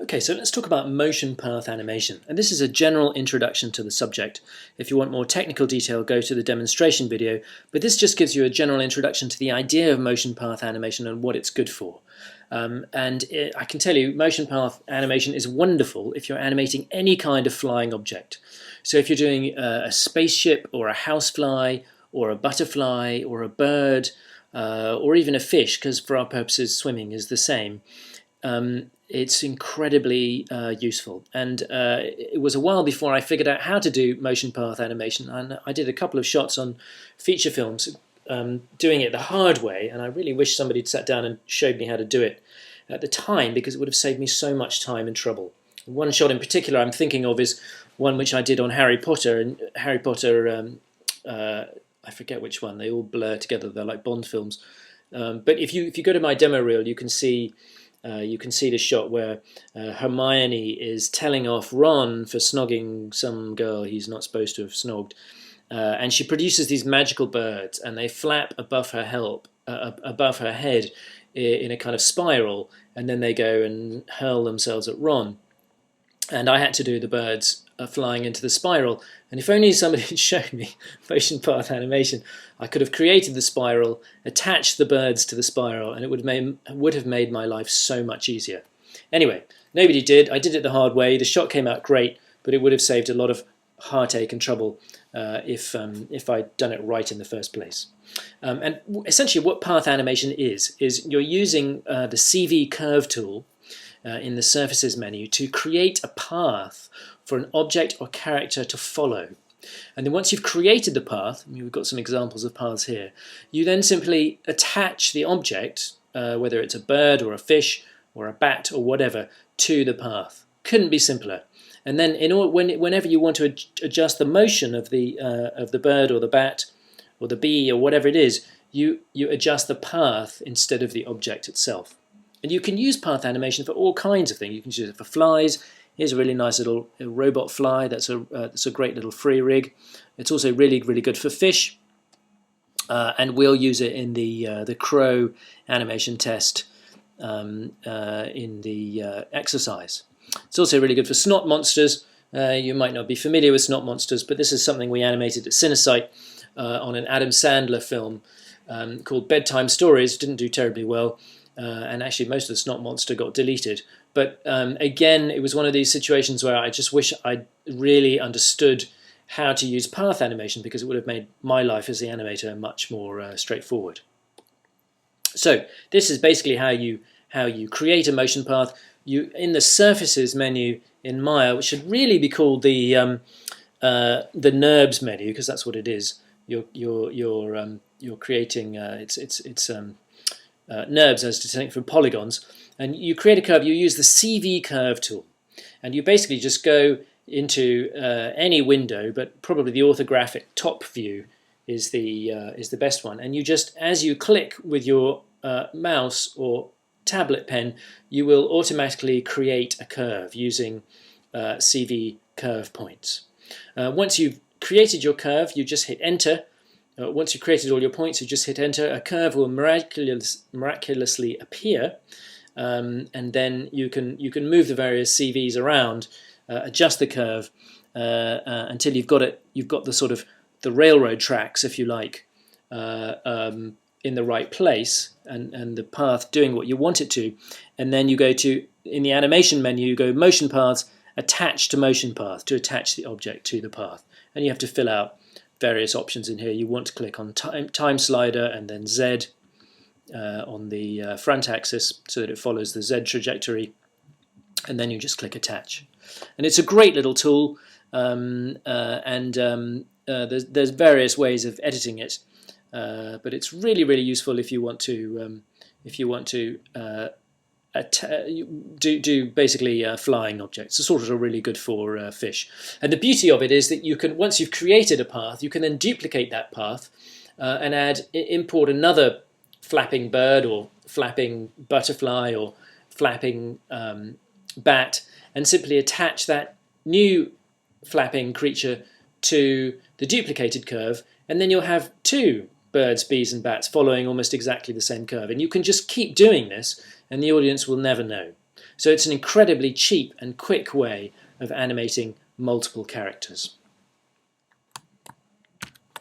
Okay, so let's talk about motion path animation. And this is a general introduction to the subject. If you want more technical detail, go to the demonstration video. But this just gives you a general introduction to the idea of motion path animation and what it's good for. I can tell you, motion path animation is wonderful if you're animating any kind of flying object. So if you're doing a spaceship or a housefly or a butterfly or a bird or even a fish, because for our purposes swimming is the same, it's incredibly useful. And it was a while before I figured out how to do motion path animation, and I did a couple of shots on feature films doing it the hard way, and I really wish somebody had sat down and showed me how to do it at the time, because it would have saved me so much time and trouble. One shot in particular I'm thinking of is one which I did on Harry Potter, and Harry Potter, I forget which one, they all blur together, they're like Bond films. But if you go to my demo reel, you can see the shot where Hermione is telling off Ron for snogging some girl he's not supposed to have snogged, and she produces these magical birds, and they flap above her head in a kind of spiral, and then they go and hurl themselves at Ron. And I had to do the birds flying into the spiral, and if only somebody had shown me motion path animation, I could have created the spiral, attached the birds to the spiral, and it would have made my life so much easier. Anyway, nobody did. I did it the hard way. The shot came out great, but it would have saved a lot of heartache and trouble if I'd done it right in the first place. And essentially what path animation is you're using the CV curve tool in the surfaces menu to create a path for an object or character to follow. And then once you've created the path, we've got some examples of paths here, you then simply attach the object, whether it's a bird or a fish or a bat or whatever, to the path. Couldn't be simpler. And then whenever you want to adjust the motion of the bird or the bat or the bee or whatever it is, you adjust the path instead of the object itself. And you can use path animation for all kinds of things. You can use it for flies. Here's a really nice little robot fly. That's a great little free rig. It's also really, really good for fish. And we'll use it in the crow animation test in the exercise. It's also really good for snot monsters. You might not be familiar with snot monsters, but this is something we animated at Cinesight on an Adam Sandler film called Bedtime Stories. Didn't do terribly well. And actually most of the snot monster got deleted. But again, it was one of these situations where I just wish I'd really understood how to use path animation, because it would have made my life as the animator much more straightforward. So this is basically how you create a motion path. In the surfaces menu in Maya, which should really be called the NURBS menu, because that's what it is. You're creating it's NURBS as distinct from polygons, and you create a curve. You use the CV curve tool, and you basically just go into any window, but probably the orthographic top view is the best one. And you just, as you click with your mouse or tablet pen, you will automatically create a curve using CV curve points. Once you've created your curve, you just hit enter. Once you've created all your points, you just hit enter. A curve will miraculously appear, and then you can move the various CVs around, adjust the curve until you've got the sort of the railroad tracks, if you like, in the right place, and the path doing what you want it to. And then you go to, in the animation menu, you go motion paths, attach to motion path, to attach the object to the path. And you have to fill out various options in here. You want to click on time slider and then Z on the front axis so that it follows the Z trajectory, and then you just click attach. And it's a great little tool, there's various ways of editing it, but it's really, really useful if you want to do basically flying objects. It's sort of really good for fish. And the beauty of it is that you can, once you've created a path, you can then duplicate that path and import another flapping bird or flapping butterfly or flapping bat, and simply attach that new flapping creature to the duplicated curve, and then you'll have two birds, bees and bats following almost exactly the same curve. And you can just keep doing this and the audience will never know. So it's an incredibly cheap and quick way of animating multiple characters.